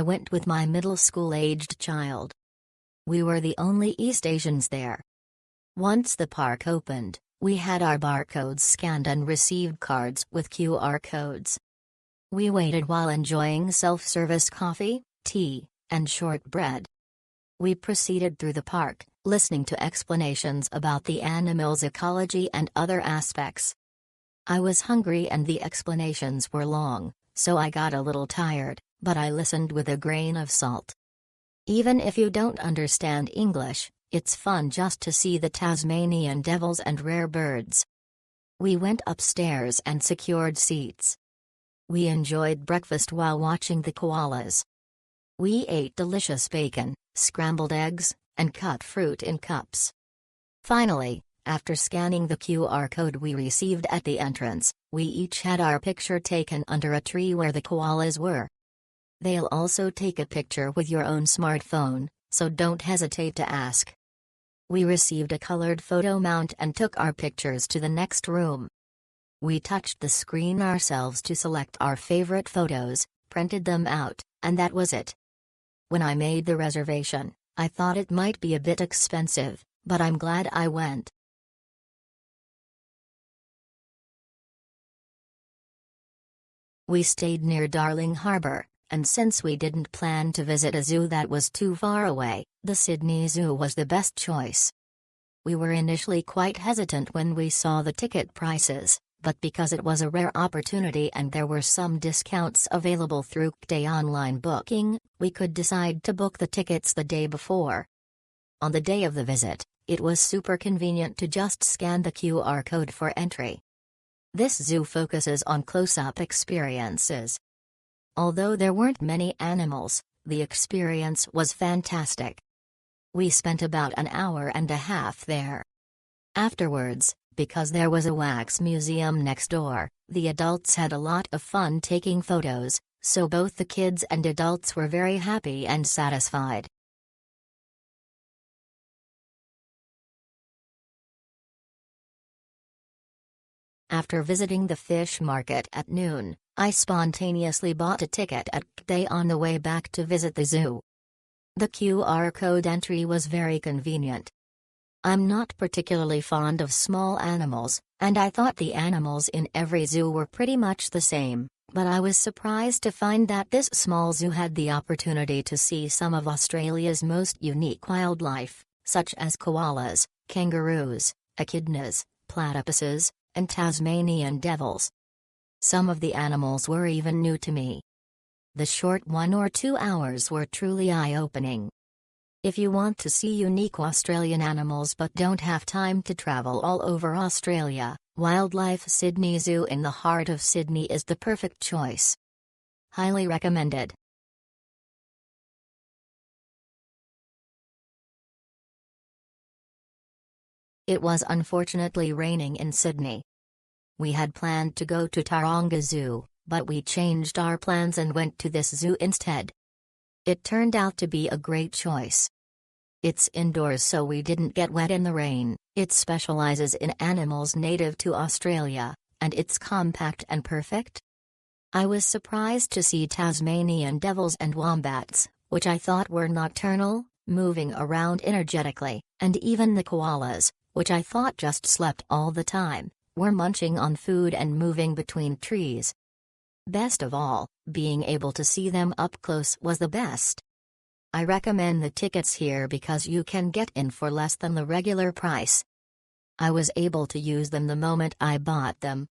I went with my middle school-aged child. We were the only East Asians there. Once the park opened, we had our barcodes scanned and received cards with QR codes. We waited while enjoying self-service coffee, tea, and shortbread. We proceeded through the park, listening to explanations about the animals' ecology and other aspects. I was hungry and the explanations were long, so I got a little tired, but I listened with a grain of salt. Even if you don't understand English, it's fun just to see the Tasmanian devils and rare birds. We went upstairs and secured seats. We enjoyed breakfast while watching the koalas. We ate delicious bacon, scrambled eggs, and cut fruit in cups. Finally, after scanning the QR code we received at the entrance, we each had our picture taken under a tree where the koalas were. They'll also take a picture with your own smartphone, so don't hesitate to ask. We received a colored photo mount and took our pictures to the next room. We touched the screen ourselves to select our favorite photos, printed them out, and that was it. When I made the reservation, I thought it might be a bit expensive, but I'm glad I went. We stayed near Darling Harbour, and since we didn't plan to visit a zoo that was too far away, the Sydney Zoo was the best choice. We were initially quite hesitant when we saw the ticket prices, but because it was a rare opportunity and there were some discounts available through AGD online booking, we could decide to book the tickets the day before. On the day of the visit, it was super convenient to just scan the QR code for entry. This zoo focuses on close-up experiences. Although there weren't many animals, the experience was fantastic. We spent about an hour and a half there. Afterwards, because there was a wax museum next door, the adults had a lot of fun taking photos, so both the kids and adults were very happy and satisfied. After visiting the fish market at noon, I spontaneously bought a ticket at AGD on the way back to visit the zoo. The QR code entry was very convenient. I'm not particularly fond of small animals, and I thought the animals in every zoo were pretty much the same, but I was surprised to find that this small zoo had the opportunity to see some of Australia's most unique wildlife, such as koalas, kangaroos, echidnas, platypuses, and Tasmanian devils. Some of the animals were even new to me. The short 1 or 2 hours were truly eye-opening. If you want to see unique Australian animals but don't have time to travel all over Australia, Wildlife Sydney Zoo in the heart of Sydney is the perfect choice. Highly recommended. It was unfortunately raining in Sydney. We had planned to go to Taronga Zoo, but we changed our plans and went to this zoo instead. It turned out to be a great choice. It's indoors so we didn't get wet in the rain, it specializes in animals native to Australia, and it's compact and perfect. I was surprised to see Tasmanian devils and wombats, which I thought were nocturnal, moving around energetically, and even the koalas, which I thought just slept all the time, were munching on food and moving between trees. Best of all, being able to see them up close was the best. I recommend the tickets here because you can get in for less than the regular price. I was able to use them the moment I bought them,